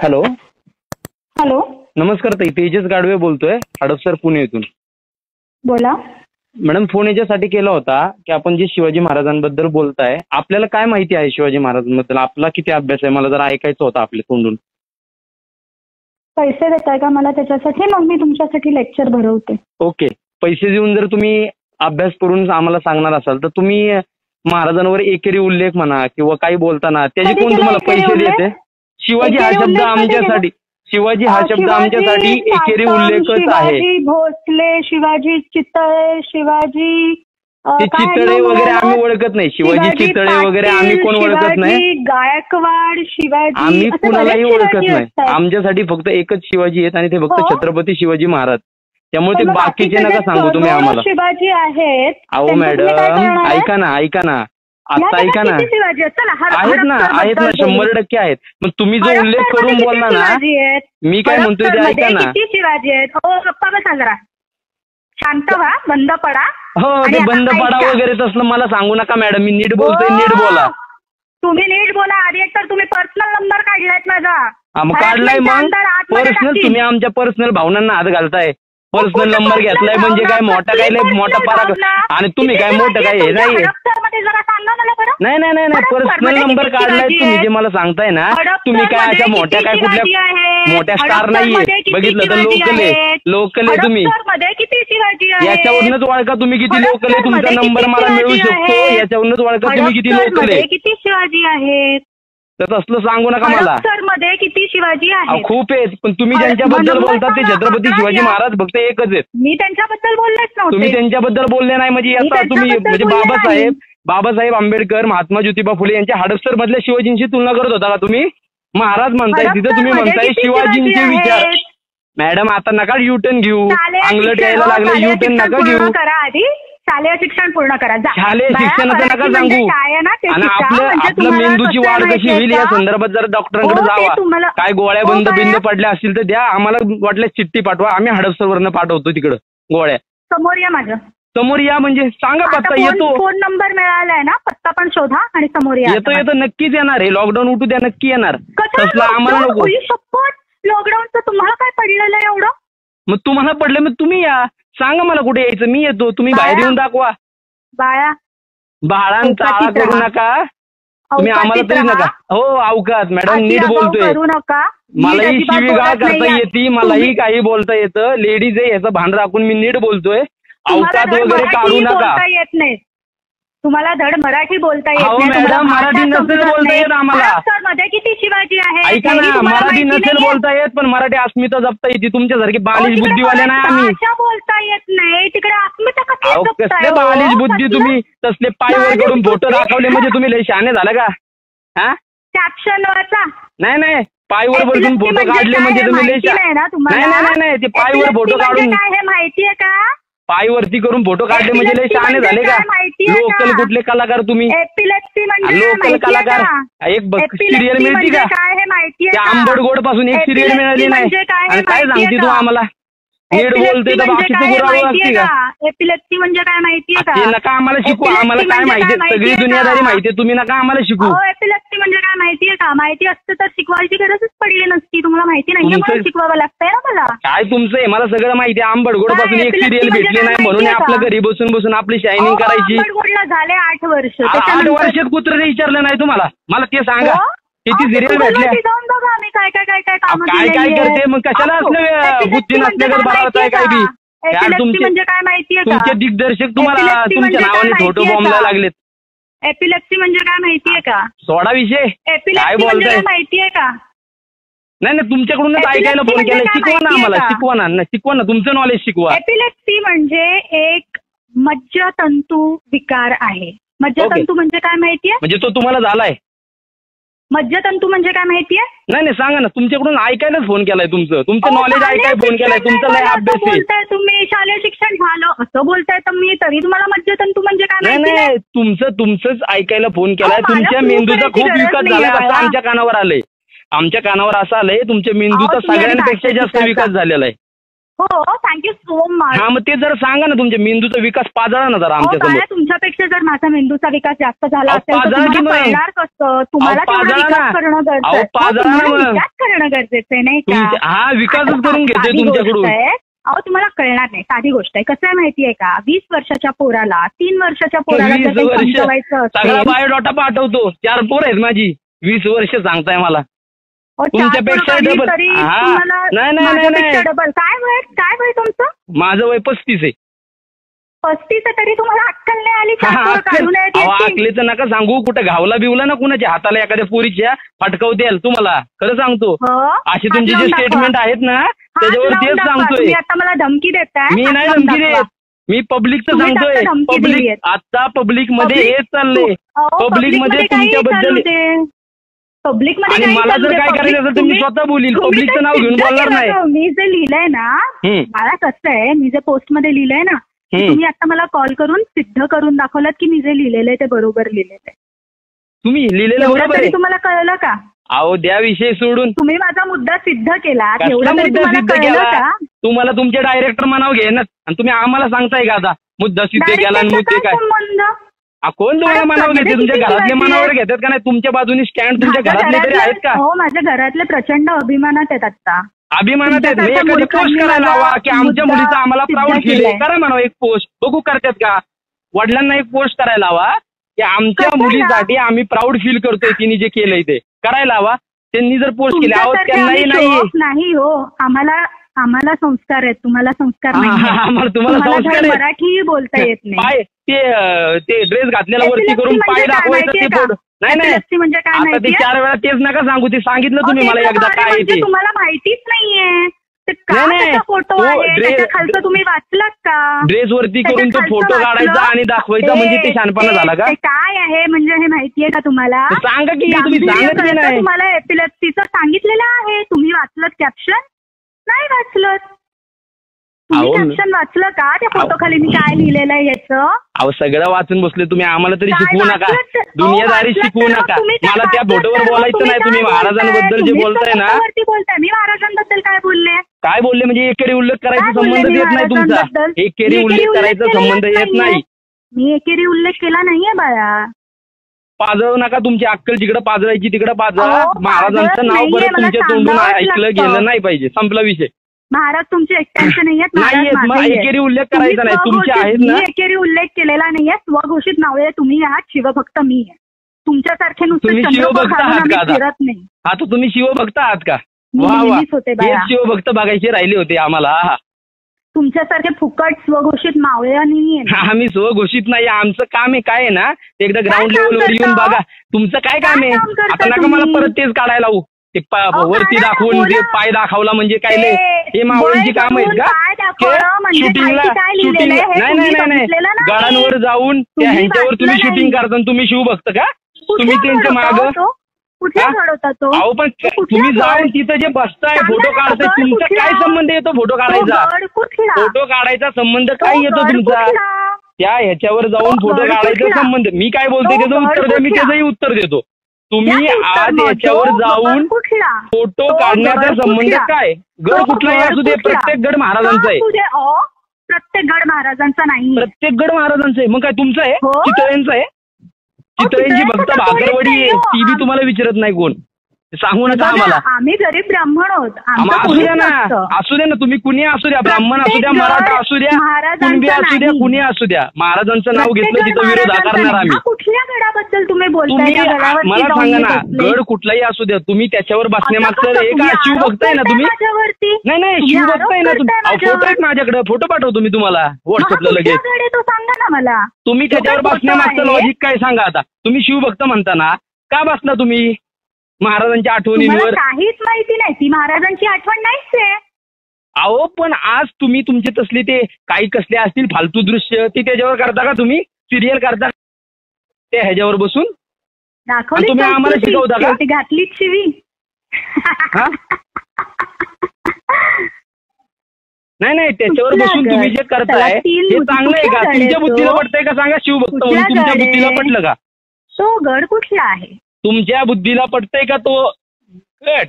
Hello. Hello. नमस्कार ताई, तेजस गाडवे बोलतोय, हडपसर पुणे येथून. बोला. मॅडम, फोन याच्यासाठी केला होता की आपण जे शिवाजी महाराजांबद्दल बोलताय, आपल्याला काय माहिती आहे शिवाजी महाराजांबद्दल? आपला किती अभ्यास आहे, मला जरा ऐकायचं होतं आपल्या तोंडून. पैसे देताय का मला त्याच्यासाठी? मग मी तुमच्यासाठी लेक्चर भरवते. ओके. पैसे देऊन जर तुम्ही अभ्यास करून आम्हाला सांगणार असाल तर तुम्ही महाराजांवर एकेरी उल्लेख म्हणा किंवा काही बोलताना त्याचे कधी कोण केला तुम्हाला एकेरी पैसे उल्लेख? देते? शिवाजी हा एकेरी शब्द उल्लेख कधी आमच्यासाठी, शिवाजी हा शब्द शिवाजी आमच्यासाठी एकेरी साटम, उल्लेखच आहे. शिवाजी भोसले, शिवाजी चितळे, शिवाजी ते काय चितळे नाव वगैरे म्हणाला? आम्ही ओळखत नाही. शिवाजी चितळे वगैरे आम्ही कोण ओळखत नाही. शिवाजी गायकवाड, शिवाजी आम्ही असे कुणालाही बरेच ओळखत शिवाजी नाही. असतात. आमच्यासाठी फक्त एकच शिवाजी आहेत आणि ते फक्त हो. छत्रपती शिवाजी महाराज. त्यामुळे पण ते मग बाकीचे बाकीचे नका जे सांगू तुम्ही करोडो आम्हाला. शिवाजी आहेत अहो त्यांचं तुम्ही काय मॅडम, करणार आहे? ऐका ना, ऐका ना, या आता जगात ऐका ना. किती शिवाजी आहेत? चला, आहेत ना, आहेत ना, 100% आहेत. मग तुम्ही जो उल्लेख हडपसरमध्ये करून किती बोलला ना, शिवाजी आहेत? मी काय म्हणतोय ते ऐका हडपसरमध्ये ना. किती शिवाजी आहेत? हो, गप्पा बसा जरा, शांत व्हा, बंद पडा. हो, आणि ते आता बंद पडा ऐका. वगैरे तसलं मला सांगू नका मॅडम. मी नीट बोलतोय, नीट बोला. हो, तुम्ही नीट बोला. आधी एक तर तुम्ही पर्सनल नंबर काढलायत माझा. मग काढलाय मग पर्सनल. तुम्ही आमच्या पर्सनल भावनांना हात घालताय. पर्सनल नंबर घेतलाय म्हणजे काय मोठा काय लय मोठा पारा, आणि तुम्ही काय मोठं काय हे नाहीये. नाही नाही नाही नाही, पर्सनल नंबर काढलाय तुम्ही जे मला सांगताय ना. तुम्ही काय अशा मोठ्या काय कुठल्या मोठ्या स्टार नाहीये. बघितलं तर लोकल आहे, लोकल आहे तुम्ही. किती शिवाजी आहे याच्यावरूनच ओळखा तुम्ही किती लोकल आहे. तुमचा नंबर मला मिळू शकतो याच्यावरूनच ओळखा तुम्ही किती लोकल आहे. किती शिवाजी आहेत? तर असलं सांगू नका मला. मध्ये किती शिवाजी अहो, आहेत? खूप आहेत, पण तुम्ही ज्यांच्याबद्दल बोलतात ते छत्रपती शिवाजी महाराज फक्त एकच आहेत. मी त्यांच्याबद्दल बोललेच नव्हते. तुम्ही त्यांच्याबद्दल बोलले नाही म्हणजे आता तुम्ही म्हणजे बाबासाहेब आंबेडकर, महात्मा ज्योतिबा फुले यांच्या हडपसर मधल्या शिवाजींची तुलना करत होता का तुम्ही? महाराज म्हणताय तिथं, तुम्ही म्हणताय शिवाजींचे विचार. मॅडम, आता नका युटर्न घेऊ. अंगलट यायला लागलं, युटर्न नका घेऊ. करा आधी, शालेय शिक्षण पूर्ण करा. शालेय शिक्षणाचं नका सांगू. आणि आपलं मेंदूची वाढ कशी होईल या संदर्भात जर डॉक्टरांकडे जावा. काय गोळ्या बंद पडल्या असतील तर द्या आम्हाला. वाटल्यास चिठ्ठी पाठवा, आम्ही हडपसरवरनं पाठवतो तिकडं गोळ्या. समोर या माझं. समोर या म्हणजे सांगा पत्ता. येतो, फोन नंबर मिळालाय ना, पत्ता पण शोधा आणि समोर या. येतो नक्कीच येणार. हे लॉकडाऊन उठू द्या, नक्की येणार. तसलं आम्हाला नको. लॉकडाऊनचं तुम्हाला काय पडलेलं एवढं? मग तुम्हाला पडलं मग तुम्ही या, सांगा मला कुठे यायचं, मी येतो. तुम्ही बाहेर येऊन दाखवा. बाळांचा आळा करू नका तुम्ही आम्हाला तरी नका. हो, अवकात मॅडम, नीट बोलतोय. मलाही शिवीगाळ करता येते, मलाही काही बोलता येतं. लेडीज आहे याचं भान राखून मी नीट बोलतोय. अवकात वगैरे काढू नका. येत नाही तुम्हाला, धड मराठी बोलता येत नाही. मॅडम, मराठी नसेल बोलता येत आम्हाला. मध्ये किती शिवाजी आहे? ऐका ना, मराठी नसेल बोलता येत पण मराठी अस्मिता जपता येते. तुमच्यासारखी बालिश बुद्धीवाले नाही आम्ही. बोलता येत नाही तिकडे अस्मिता कसले बालिश बुद्धी तुम्ही? तसले पायवर करून फोटो दाखवले म्हणजे तुम्ही लय शहाणे झालं का? हा, कॅप्शन वाचा. नाही, पायवर बसून फोटो काढले म्हणजे तुम्ही लय शहाणे. नाही, ते पायवर फोटो काढून काय हे माहितीये का? पायवरती करून फोटो काढले म्हणजे लय शहाणे झाले का? लोकल कुठले कलाकार तुम्ही? लोकल कलाकार. एक सिरियल मिळते का? त्या आंबडगोड पासून एक सिरियल मिळाली नाही आणि काय सांगते तू आम्हाला? नीट बोलते तर बाकीचं गुरावं लागते का? एपिलेप्सी म्हणजे काय माहितीये का? ते नका आम्हाला शिकू. आम्हाला काय माहिती, सगळी दुनियादारी माहितीये. तुम्ही नका आम्हाला शिकू. एपिलेप्सी म्हणजे काय माहितीये का? माहिती असतं तर शिकवायची गरजच पडली नसती. तुम्हाला माहिती नाही म्हणून शिकवावं लागतंय ना मला. काय तुमचं आहे? मला सगळं माहिती आहे. आंबडगोड पासून एक सिरियल भेटली नाही म्हणून आपलं घरी बसून बसून आपली शायनिंग करायची. आंबडगोडला झाले 8 वर्ष. 8 वर्षात कुत्रे विचारलं नाही तुम्हाला? मला ते सांगा, किती सिरियल भेटल्या? काय करते मग? कशाला असलं बुद्धी नसल्यागत बाळगताय काय बी? तुमचे दिग्दर्शक तुम्हाला तुमच्या नावाने फोटो बॉम्बला लागलेत. एपिलेप्सी म्हणजे काय माहितीये का? सोडा विषय. काय बोलताय? माहितीये का? नाही, तुमच्याकडूनच ऐकायला फोन केलाय. शिकवा ना आम्हाला, शिकवा ना तुमचं नॉलेज शिकवा. एपिलेप्सी म्हणजे एक मज्जातंतू विकार आहे. मज्जातंतू म्हणजे काय माहितीये? म्हणजे तो तुम्हाला झालाय. मज्जातंतू म्हणजे काय माहितीये? नाही, सांगा ना. तुमच्याकडून ऐकायलाच फोन केलाय. तुमचं नॉलेज ऐकाय फोन केलाय. तुमचा लय अभ्यास आहे. तुम्ही शालेय शिक्षण झालं असं बोलताय तर मी तरी तुम्हाला मज्जातंतू म्हणजे काय माहिती? नाही, तुमचंच ऐकायला फोन केलाय. तुमच्या मेंदूचा खूप विकास झालाय असं आमच्या कानावर आलंय. आमच्या कानावर असं आलंय तुमच्या मेंदूचा सगळ्यांपेक्षा जास्त विकास झालेला आहे. हो, थँक्यू सो मच. हा, मग ते जरा सांगा ना, तुमच्या मेंदूचा विकास पाजळा ना जरा आमच्या समोर. तुमच्यापेक्षा जर माझा मेंदूचा विकास जास्त झाला अहो, असेल तर पाजळा की तुम्हाला नाही? कळणार कसं? तुम्हाला अहो, तेवढा पाजळा विकास ना. करणं गरजेचं अहो, आहे. पाजळा ना तुम्हाला मग. विकास करणं गरजेचं आहे नाही का? हा, विकासच आता करून घेतोय साधी तुमच्याकडून. गोष्ट आहे. अहो, तुम्हाला कळणार नाही. साधी गोष्ट आहे. कसं आहे माहितीये का, 20 वर्षाच्या पोराला 3 वर्षाच्या पोराला जर 20 काही वर्ष समजवायचं सगळा असेल, बायोडाटा पाठवतो. 4 पोर आहेत माझी. 20 वर्ष सांगताय मला. अहो, 4 तुमच्यापेक्षा पोरं डबल. तरी हा. तुम्हाला नाही, नाही, माझ्यापेक्षा नाही. डबल. काय वय तुमचं? माझं वय 35 आहे. 35 आहे तरी तुम्हाला अक्कल नाही आली? हा, 4 पोरं अक्कल. काढून आहेत अहो, याची? अकलेचं नका सांगू. कुठं घावला बिवला ना कुणाच्या हाताला एखाद्या पोरीच्या फटकवतेल तुम्हाला. खरं सांगतो. हो? अशी हात तुमची जे लावून दाखवा. स्टेटमेंट आहेत ना, हात त्याच्यावर लावून तेच दाखवा. सांगतोय. तुम्ही आता मला धमकी देताय? मी हात नाही लावून धमकी दाखवा. देत. मी पब्लिकचं तुम्ही सांगतोय. आता धमकी पब्लिक दिलीये. आता पब्लिक मध्ये Public- हेच चाललंय. पब्लिक मध्ये तुमच्याबद्दल. पब्लिक मध्ये आणि काही मला चालू जर दे. काय Public- करायचं असेल तर मी स्वतः बोलील. तुम्ही पब्लिकचं ते नाव घेऊन सिद्ध बोलणार केलं नाही. तर मी जे लिहिलंय ना, हम्म. मला कसं आहे, मी जे पोस्ट मध्ये लिहिलंय ना, ते हम्म. तुम्ही आता मला कॉल करून सिद्ध करून दाखवलात की मी जे लिहिलेलं आहे ते बरोबर लिहिलेलं आहे. तुम्ही लिहिलेलं एवढं बरोबर तरी आहे. तुम्हाला कळलं का? अहो, द्या विषय सोडून. तुम्ही माझा मुद्दा सिद्ध केला, कसला एवढं तरी मुद्दा तुम्हाला सिद्ध कळलं केला? का? तुम्हाला तुमचे डायरेक्टर म्हणाव घेणार आणि तुम्ही आम्हाला सांगताय का आता मुद्दा सिद्ध केला आणि Director चा मुद्दे काय काय? संबंध? कोण तुम्हाला मला मनावर घेते? मध्ये तुमच्या किती घरातले शिवाजी मनावर आहेत? घेतात का नाही? तुमच्या बाजूने स्टँड तुमच्या माझ्या घरातले तरी आहेत का? हो, माझ्या घरातले प्रचंड अभिमानात आहेत आता. अभिमानात आहेत. तुमच्यासारख्या एखादी पोस्ट मूर्खांनी करायला मला हवा की आमच्या मुद्दा मुलीचा आम्हाला सिद्ध प्राऊड फील केलाय. करा म्हणा एक पोस्ट. बघू करतात का? वडिलांना एक पोस्ट करायला हवा की आमच्या कशाला? मुलीसाठी आम्ही प्राऊड फील करतोय तिने जे केलंय ते करायला हवा. त्यांनी जर पोस्ट केली आहोत तुमच्यासारखे त्यांनाही आम्ही नाहीये. show off नाही हो. आम्हाला संस्कार आहेत, तुम्हाला संस्कार नाही. आम्हाला तुम्हाला संस्कार आहेत. मराठीही बोलता येत नाही. पाय ते ड्रेस घातलेला वरती Epilepsy करून म्हणजे पाय काय दाखवायचं माहितीये ते का? फोटो. नाही Epilepsy म्हणजे काय आता ते माहितीये? 4 वेळा तेच नका सांगू. ते सांगितलं तुम्ही अहो, मला ते एकदा तर काय आहे म्हणजे ते. तुम्हाला माहितीच नाहीये. ते का नाही, त्याचा फोटो तो आहे? ड्रेस- त्याच्या खालचं तुम्ही वाचलात का? ड्रेस वरती त्याच्या करून तो खालचं फोटो काढायचा वाचलं? आणि दाखवायचा म्हणजे ते शहाणपणा झाला का? ते काय आहे म्हणजे हे माहितीये का तुम्हाला? तर सांगा की तुम्ही गांभीर्य सांगत कळतं नाही. तुम्हाला एपिलेप्सीचं सांगितलेलं आहे. तुम्ही वाचलत कॅप्शन? नाही वाचलत. तुम्ही अहो, कॅप्शन वाचलं का? त्या फोटो अहो. खाली मी काय लिहिलेलं आहे याचं? अहो, सगळं वाचून बसले तुम्ही. आम्हाला तरी काय शिकवू नका. वाचलंत? दुनियादारी वाचलंत शिकवू तर मग नका. तुम्ही काय मला त्या वाचलंत फोटोवर तर मग बोलायचं नाही. तुम्ही काय महाराजांबद्दल जे तुम्ही बोलताय ना, फोटोवरती बोलताय. मी महाराजांबद्दल काय बोलले? काय बोलले म्हणजे एकेरी उल्लेख करायचा काय बोलले संबंध मी येत नाही तुमचा. महाराजांबद्दल? एकेरी मी उल्लेख करायचा केलेलाच संबंध येत नाहीये. नाही. मी एकेरी उल्लेख केला नाहीये बाळा. पाजळू नका. तुमची अक्कल जिकडे पाजळायची तिकडे पाजळा. अहो, महाराजांचं पाजळत नाव नाहीये, परत मला तुमच्या तोंडून सांगावंच ऐकलं लागतं. गेलं नाही पाहिजे. संपला विषय. महाराज तुमचे एकट्यांचे नाहीयेत. महाराज नाहीयेत. मग माझे आहेत. एकेरी उल्लेख तुम्ही करायचा नाही. तुमचे स्वघोषित- आहेत ना. मी एकेरी उल्लेख केलेला नाहीये. स्वघोषित नावे तुम्ही आहात. शिवभक्त मी आहे. तुमच्यासारखे नुसते तुम्ही चंद्रकोर शिवभक्त घालून आहात आम्ही का आता? फिरत नाही. आता तुम्ही शिवभक्त आहात का? मी वा वा. नेहमीच होते हेच बाळा. शिवभक्त बघायचे राहिले होते आम्हाला. हा. तुमच्यासारखे फुकट स्वघोषित मावळे नाहीये. आम्ही स्वघोषित नाही. आमचं काम आहे काय आहे ना, ते एकदा काय ग्राउंड काम लेवलवर येऊन करता? बघा. तुमचं काय काम काय आहे? काम करता आता नका मला तुम्ही? परत तेच काढायला लावू. ते अहो, वरती काढा, दाखवून बोला. ते पाय दाखवला म्हणजे काय ते हे मावळींची वय काम आहेत बघून का? पाय दाखवणं म्हणजे शूटिंगला खालती काय लिहिलेलं आहे हे नाही तुम्ही नाही नाही बघितलेलं नाही. गडांवर जाऊन त्या तुम्ही ह्यांच्यावर तुम्ही वाचलं शूटिंग नाही. करता आणि तुम्ही शिवभक्त का? कुठला तुम्ही त्यांच्या गड माग होता तो? कुठला गड होता तो? अहो पण तो कुठला तुम्ही गड? जाऊन तिथं जे बसताय सांगा फोटो ना, काढताय गड तुमचा कुठला? काय संबंध येतो फोटो काढायचा? तो गड कुठला? फोटो काढायचा संबंध तो काय येतो गड तुमचा? कुठला? त्या ह्याच्यावर जाऊन तो फोटो गड काढायचा कुठला? संबंध मी काय बोलते तो त्याचं गड उत्तर द्या. मी कुठला? त्याचंही उत्तर देतो. तुम्ही द्या उत्तर आज मग. याच्यावर तो जाऊन गड कुठला? फोटो तो काढण्याचा गड संबंध कुठला? काय? गड तो कुठलाही गड असू दे. कुठला? प्रत्येक गड महाराजांचा आहे. असू दे. प्रत्येक गड महाराजांचा नाही. प्रत्येक गड महाराजांचा आहे. मग काय तुमचं आहे? हो. चितळ्यांचं आहे? चितळ्यांची चितळ्यांचं फक्त तर भाकरवडी कोणीच आहे. नाही हो. ती बी तुम्हाला विचारत नाही कोण. सांगू नका बघा, आम्हाला. आम्ही गरीब ब्राह्मण आहोत. आम्हा आमचं असू द्या कोणीच ना. नसतं. असू द्या ना. तुम्ही कुणी असू द्या. ब्राह्मण असू द्या, प्रत्येक मराठा गड असू द्या, महाराजांचा कुणबी असू द्या, नाही. कुणी असू द्या. महाराजांचं नाव प्रत्येक घेतलं गड तिथं विरोध महाराजांचा करणार नाही. आम्ही. हा, कुठल्या गडाबद्दल तुम्ही बोलताय? तुम्ही त्या गडावरती मला जाऊन सांगा मी ना. बसले. गड कुठलाही असू द्या. तुम्ही त्याच्यावर असं बसण्यामागचं कसं? एक तुम्ही शिवभक्त आहे ना आरोप तुम्ही? करताय माझ्यावरती? नाही नाही तुम्ही शिवभक्त आरोप आहे ना तुम्ही. करताय फोटो आहेत माझ्यावर. माझ्याकडे. फोटो पाठवतो मी तुम्हाला व्हॉट्सअपला हा, लगेच. कुठला गड आहे तो सांगा ना मला. तुम्ही तो त्याच्यावर काय फोटो बसण्यामागचं आहे? लॉजिक काय सांगा आता. तुम्ही शिवभक्त म्हणता ना, का बसला तुम्ही महाराजांच्या तुम्हाला आठवणींवर? काहीच माहिती नाही. ती महाराजांची आठवण नाहीच आहे. अहो पण आज तुम्ही तुमचे तसले ते काही कसले असतील फालतू दृश्य ते त्याच्यावर करता का? तुम्ही सिरियल करता ते ह्याच्यावर बसून? दाखवली तुम्ही आम्हाला संस्कृती. शिकवता का? शेवटी घातलीच शिवी. हा? नाही नाही त्याच्यावर कुठला बसून गड? तुम्ही जे करताय त्याला तीन हे बुद्धी. चांगलं आहे का? कुठला गड तुमच्या आहे बुद्धीला तो? पटतंय का सांगा? शिवभक्त कुठला म्हणून तुमच्या गड बुद्धीला आहे? पटलं का? तो गड कुठला आहे? तुमच्या बुद्धीला पटतंय का तो गड?